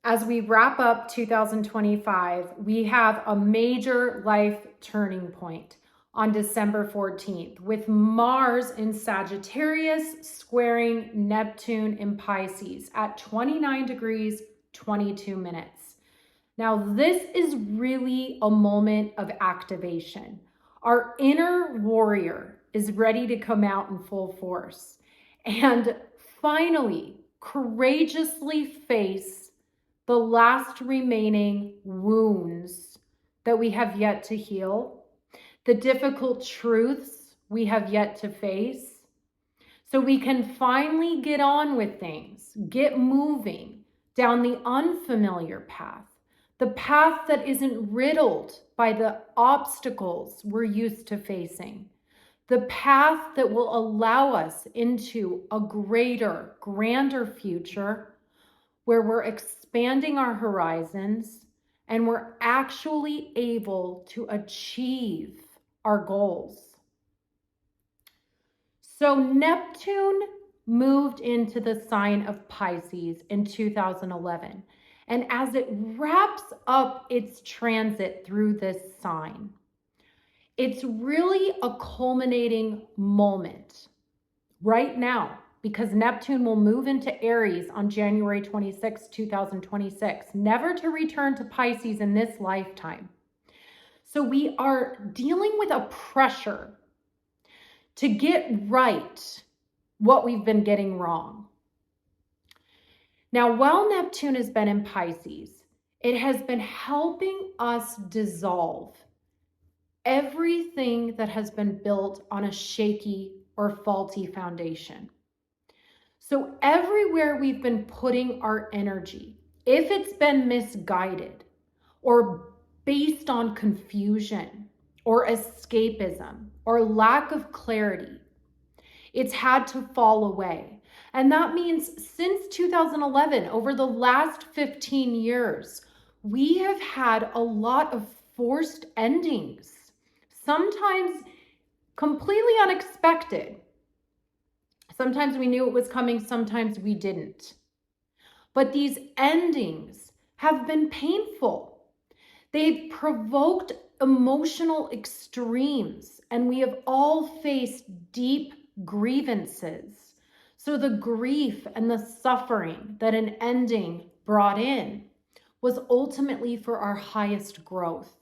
as we wrap up 2025, we have a major life turning point on December 14th with Mars in Sagittarius squaring Neptune in Pisces at 29 degrees, 22 minutes. Now, this is really a moment of activation. Our inner warrior is ready to come out in full force and finally courageously face the last remaining wounds that we have yet to heal, the difficult truths we have yet to face, so we can finally get on with things, get moving down the unfamiliar path, the path that isn't riddled by the obstacles we're used to facing, the path that will allow us into a greater, grander future where we're expanding our horizons and we're actually able to achieve our goals. So Neptune moved into the sign of Pisces in 2011. And as it wraps up its transit through this sign, it's really a culminating moment right now, because Neptune will move into Aries on January 26, 2026, never to return to Pisces in this lifetime. So we are dealing with a pressure to get right what we've been getting wrong. Now, while Neptune has been in Pisces, it has been helping us dissolve everything that has been built on a shaky or faulty foundation. So everywhere we've been putting our energy, if it's been misguided or based on confusion or escapism or lack of clarity, it's had to fall away. And that means since 2011, over the last 15 years, we have had a lot of forced endings, sometimes completely unexpected. Sometimes we knew it was coming, sometimes we didn't. But these endings have been painful. They've provoked emotional extremes, and we have all faced deep grievances. So the grief and the suffering that an ending brought in was ultimately for our highest growth.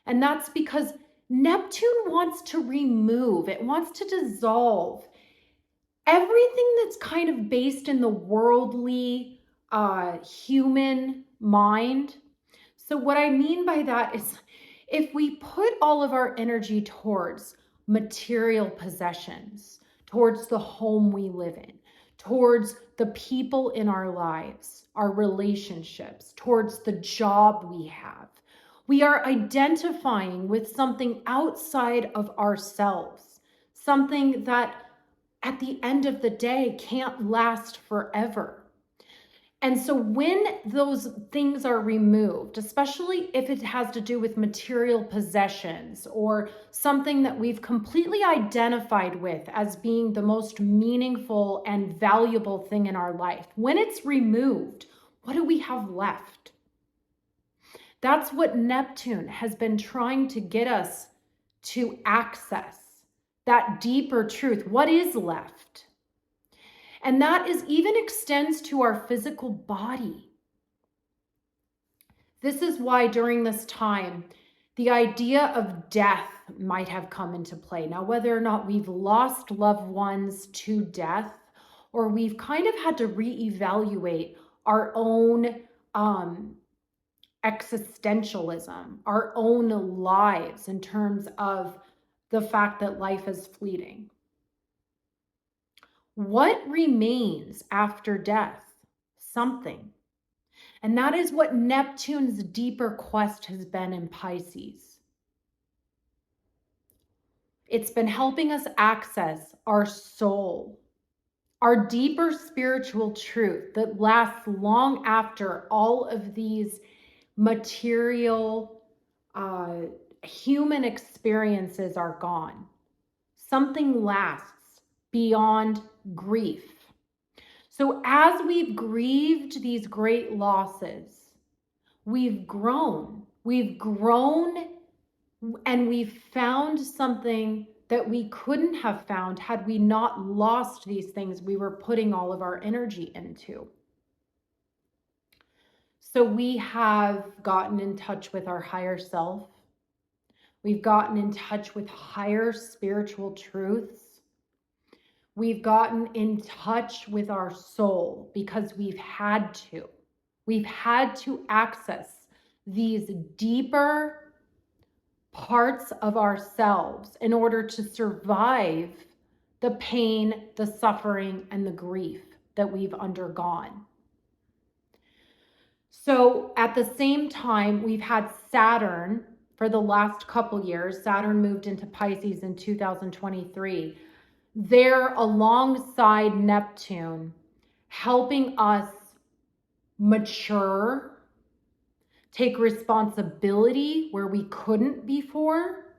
And that's because Neptune wants to remove, it wants to dissolve everything that's kind of based in the worldly, human mind. So what I mean by that is if we put all of our energy towards material possessions, towards the home we live in, towards the people in our lives, our relationships, towards the job we have, we are identifying with something outside of ourselves, something that at the end of the day can't last forever. And so when those things are removed, especially if it has to do with material possessions or something that we've completely identified with as being the most meaningful and valuable thing in our life, when it's removed, what do we have left? That's what Neptune has been trying to get us to access. That deeper truth, what is left? And that is even extends to our physical body. This is why during this time, the idea of death might have come into play. Now, whether or not we've lost loved ones to death, or we've kind of had to reevaluate our own existentialism, our own lives in terms of the fact that life is fleeting. What remains after death? Something. And that is what Neptune's deeper quest has been in Pisces. It's been helping us access our soul, our deeper spiritual truth that lasts long after all of these material, human experiences are gone. Something lasts beyond grief. So as we've grieved these great losses, we've grown. We've grown and we've found something that we couldn't have found had we not lost these things we were putting all of our energy into. So we have gotten in touch with our higher self. We've gotten in touch with higher spiritual truths. We've gotten in touch with our soul because we've had to. We've had to access these deeper parts of ourselves in order to survive the pain, the suffering, and the grief that we've undergone. So at the same time, we've had Saturn for the last couple years. Saturn moved into Pisces in 2023. They're alongside Neptune, helping us mature, take responsibility where we couldn't before,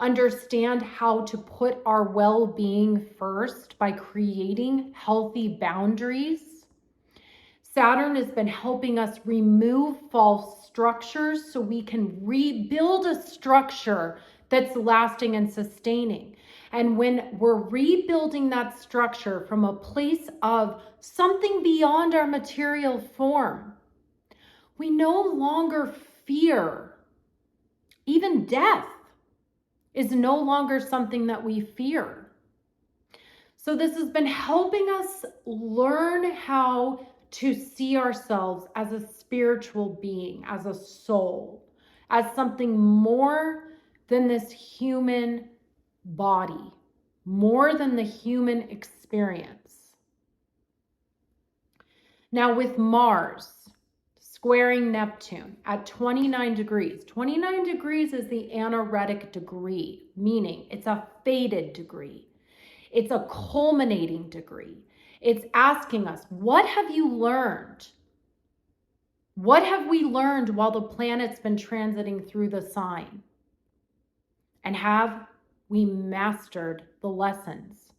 understand how to put our well-being first by creating healthy boundaries. Saturn has been helping us remove false structures so we can rebuild a structure that's lasting and sustaining. And when we're rebuilding that structure from a place of something beyond our material form, we no longer fear. Even death is no longer something that we fear. So this has been helping us learn how to see ourselves as a spiritual being, as a soul, as something more than this human body, more than the human experience. Now with Mars squaring Neptune at 29 degrees. 29 degrees is the anaretic degree, meaning it's a fated degree. It's a culminating degree. It's asking us, what have you learned? What have we learned while the planet's been transiting through the sign? And have we mastered the lessons?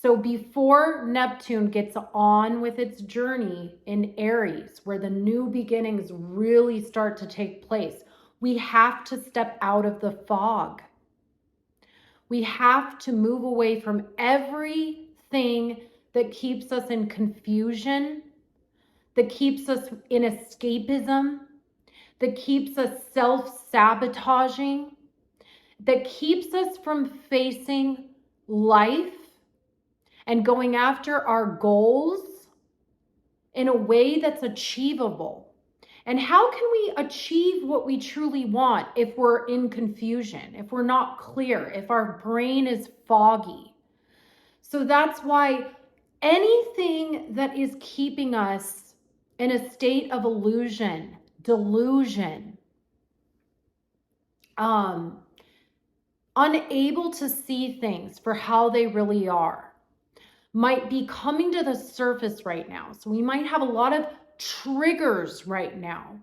So before Neptune gets on with its journey in Aries, where the new beginnings really start to take place, we have to step out of the fog. We have to move away from everything that keeps us in confusion, that keeps us in escapism, that keeps us self-sabotaging, that keeps us from facing life and going after our goals in a way that's achievable. And how can we achieve what we truly want if we're in confusion, if we're not clear, if our brain is foggy? So that's why anything that is keeping us in a state of illusion, delusion, unable to see things for how they really are, might be coming to the surface right now. So we might have a lot of triggers right now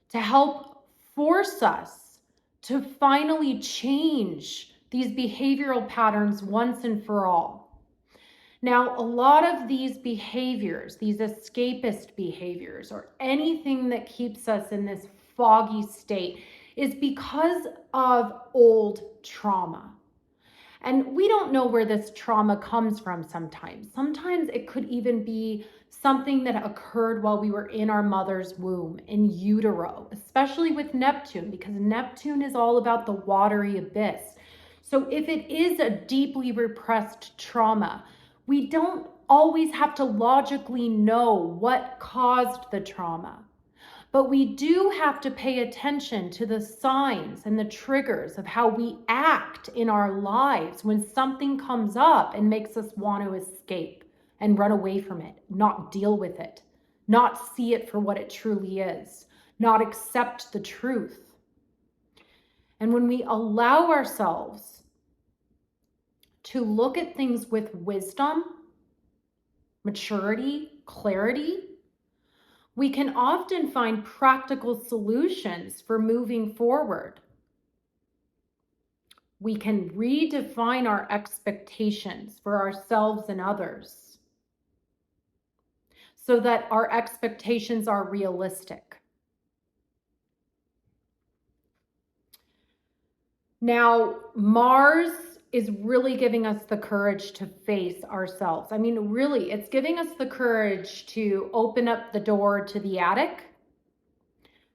to help force us to finally change these behavioral patterns once and for all. Now, a lot of these behaviors, these escapist behaviors, or anything that keeps us in this foggy state, is because of old trauma. And we don't know where this trauma comes from sometimes. Sometimes it could even be something that occurred while we were in our mother's womb, in utero, especially with Neptune, because Neptune is all about the watery abyss. So if it is a deeply repressed trauma, we don't always have to logically know what caused the trauma. But we do have to pay attention to the signs and the triggers of how we act in our lives when something comes up and makes us want to escape and run away from it, not deal with it, not see it for what it truly is, not accept the truth. And when we allow ourselves to look at things with wisdom, maturity, clarity, we can often find practical solutions for moving forward. We can redefine our expectations for ourselves and others. so that our expectations are realistic. Now, Mars is really giving us the courage to face ourselves. I mean, really, it's giving us the courage to open up the door to the attic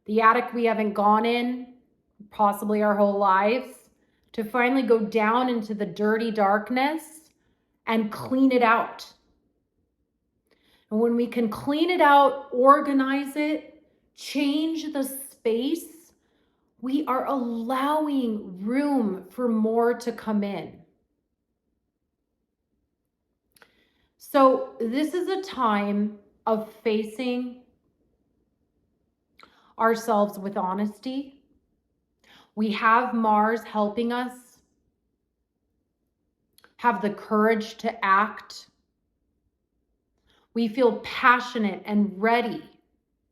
we haven't gone in possibly our whole lives, to finally go down into the dirty darkness and clean it out. And when we can clean it out, organize it, change the space, we are allowing room for more to come in. So this is a time of facing ourselves with honesty. We have Mars helping us have the courage to act. We feel passionate and ready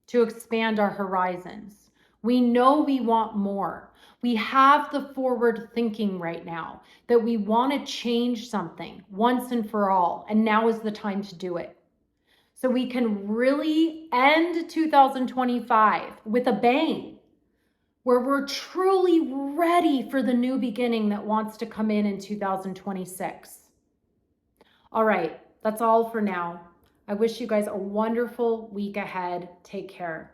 to expand our horizons. We know we want more. We have the forward thinking right now that we want to change something once and for all, and now is the time to do it. So we can really end 2025 with a bang, where we're truly ready for the new beginning that wants to come in 2026. All right, that's all for now. I wish you guys a wonderful week ahead. Take care.